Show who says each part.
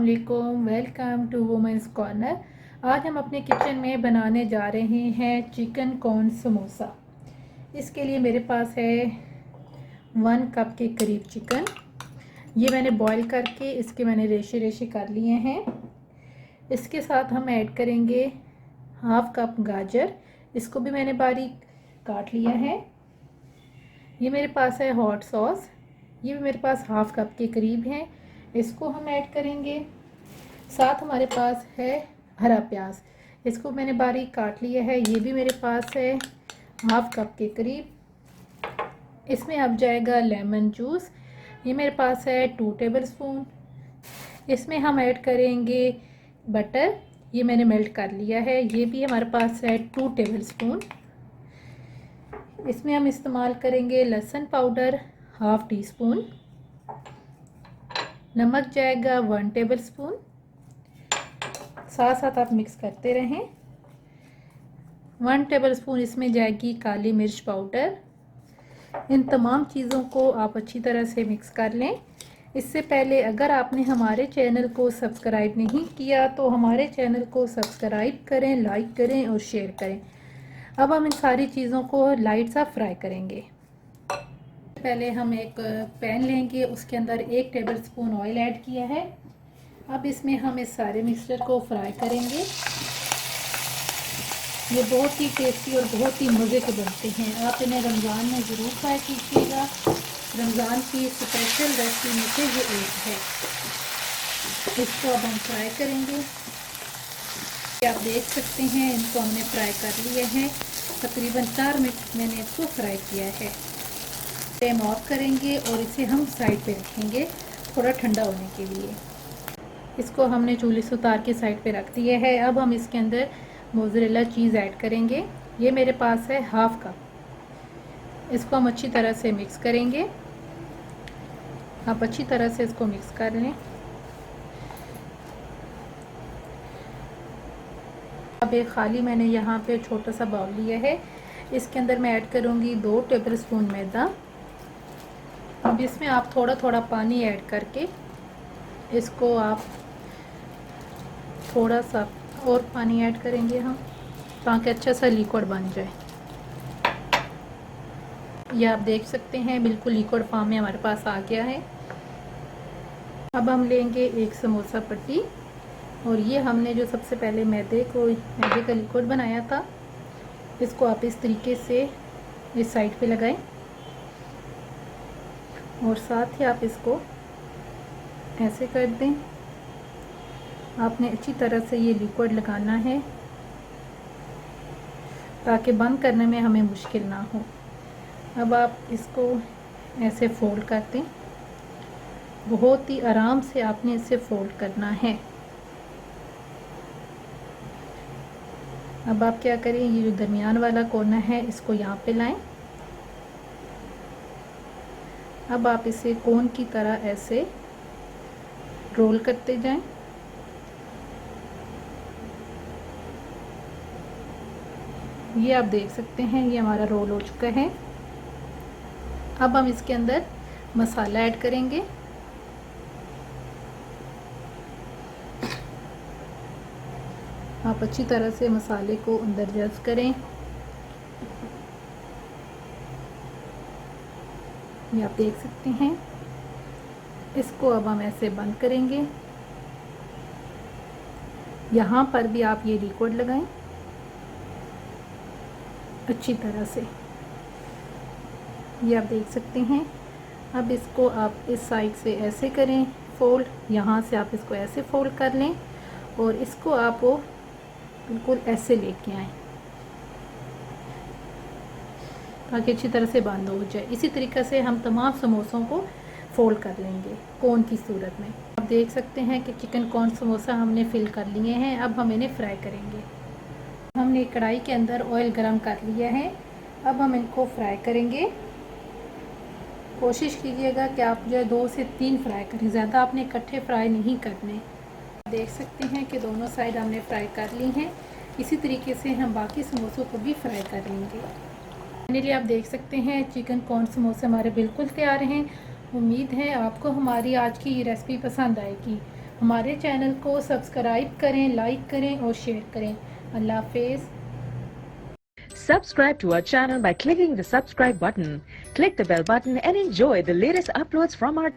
Speaker 1: अस्सलामुअलैकुम, welcome to women's corner. आज हम अपने किचन में बनाने जा रहे हैं चिकन कॉर्न समोसा। इसके लिए मेरे पास है 1 कप के करीब चिकन। ये मैंने बॉईल करके इसके मैंने रेशे रेशे कर लिए हैं। इसके साथ हम ऐड करेंगे हाफ कप गाजर, इसको भी मैंने बारीक काट लिया है। ये मेरे पास है हॉट सॉस, ये भी मेरे पास हाफ कप के करीब है, इसको हम ऐड करेंगे। साथ हमारे पास है हरा प्याज, इसको मैंने बारीक काट लिया है, ये भी मेरे पास है हाफ कप के करीब। इसमें अब जाएगा लेमन जूस, ये मेरे पास है 2 टेबलस्पून। इसमें हम ऐड करेंगे बटर, ये मैंने मेल्ट कर लिया है, ये भी हमारे पास है 2 टेबलस्पून। इसमें हम इस्तेमाल करेंगे लहसुन पाउडर हाफ टी स्पून। नमक जाएगा 1 टेबलस्पून। साथ साथ आप मिक्स करते रहें। 1 टेबलस्पून इसमें जाएगी काली मिर्च पाउडर। इन तमाम चीज़ों को आप अच्छी तरह से मिक्स कर लें। इससे पहले अगर आपने हमारे चैनल को सब्सक्राइब नहीं किया तो हमारे चैनल को सब्सक्राइब करें, लाइक करें और शेयर करें। अब हम इन सारी चीज़ों को लाइट सा फ्राई करेंगे। पहले हम एक पैन लेंगे, उसके अंदर 1 टेबलस्पून ऑयल ऐड किया है। अब इसमें हम इस सारे मिक्सचर को फ्राई करेंगे। ये बहुत ही टेस्टी और बहुत ही मज़े के बनते हैं। आप इन्हें रमज़ान में ज़रूर ट्राई कीजिएगा। रमज़ान की स्पेशल रेसिपी में से ये एक है। इसको अब हम फ्राई करेंगे। आप देख सकते हैं इनको हमने फ्राई कर लिए हैं। तकरीबन 4 मिनट मैंने इसको फ्राई किया है। फ्लेम ऑफ करेंगे और इसे हम साइड पे रखेंगे थोड़ा ठंडा होने के लिए। इसको हमने चूल्हे से उतार के साइड पे रख दिया है। अब हम इसके अंदर मोज़रेला चीज़ ऐड करेंगे, ये मेरे पास है हाफ कप। इसको हम अच्छी तरह से मिक्स करेंगे। आप अच्छी तरह से इसको मिक्स कर लें। अब एक खाली मैंने यहाँ पे छोटा सा बाउल लिया है, इसके अंदर मैं ऐड करूँगी 2 टेबलस्पून मैदा। अब इसमें आप थोड़ा थोड़ा पानी ऐड करके इसको आप थोड़ा सा और पानी ऐड करेंगे हम, ताकि अच्छा सा लिक्विड बन जाए। ये आप देख सकते हैं बिल्कुल लिक्विड फॉर्म में हमारे पास आ गया है। अब हम लेंगे एक समोसा पट्टी और ये हमने जो सबसे पहले मैदे का लिक्विड बनाया था, इसको आप इस तरीके से इस साइड पे लगाएं और साथ ही आप इसको ऐसे कर दें। आपने अच्छी तरह से ये लिक्विड लगाना है ताकि बंद करने में हमें मुश्किल ना हो। अब आप इसको ऐसे फोल्ड कर दें। बहुत ही आराम से आपने इसे फोल्ड करना है। अब आप क्या करें, ये जो दरमियान वाला कोना है इसको यहाँ पे लाएं। अब आप इसे कोन की तरह ऐसे रोल करते जाएं। ये आप देख सकते हैं ये हमारा रोल हो चुका है। अब हम इसके अंदर मसाला ऐड करेंगे। आप अच्छी तरह से मसाले को अंदर जज्ब करें। ये आप देख सकते हैं। इसको अब हम ऐसे बंद करेंगे। यहाँ पर भी आप ये लिक्विड लगाएं अच्छी तरह से। ये आप देख सकते हैं। अब इसको आप इस साइड से ऐसे करें फोल्ड, यहाँ से आप इसको ऐसे फोल्ड कर लें और इसको आप वो बिल्कुल ऐसे लेके आएँ ताकि अच्छी तरह से बंद हो जाए। इसी तरीके से हम तमाम समोसों को फोल्ड कर लेंगे कोन की सूरत में। आप देख सकते हैं कि चिकन कॉर्न समोसा हमने फिल कर लिए हैं। अब हम इन्हें फ्राई करेंगे। हमने कढ़ाई के अंदर ऑयल गरम कर लिया है। अब हम इनको फ्राई करेंगे। कोशिश कीजिएगा कि आप जो है 2 से 3 फ्राई करें, ज़्यादा आपने इकट्ठे फ्राई नहीं करने। देख सकते हैं कि दोनों साइड हमने फ्राई कर ली हैं। इसी तरीके से हम बाकी समोसों को भी फ्राई कर लेंगे। फाइनली आप देख सकते हैं चिकन कॉर्न समोसे हमारे बिल्कुल तैयार हैं। उम्मीद है आपको हमारी आज की ये रेसिपी पसंद आएगी। हमारे चैनल को सब्सक्राइब करें, लाइक करें और शेयर करें। अल्लाह हाफिज़।
Speaker 2: Subscribe to our channel by clicking the subscribe button. Click the bell button and enjoy the latest uploads from our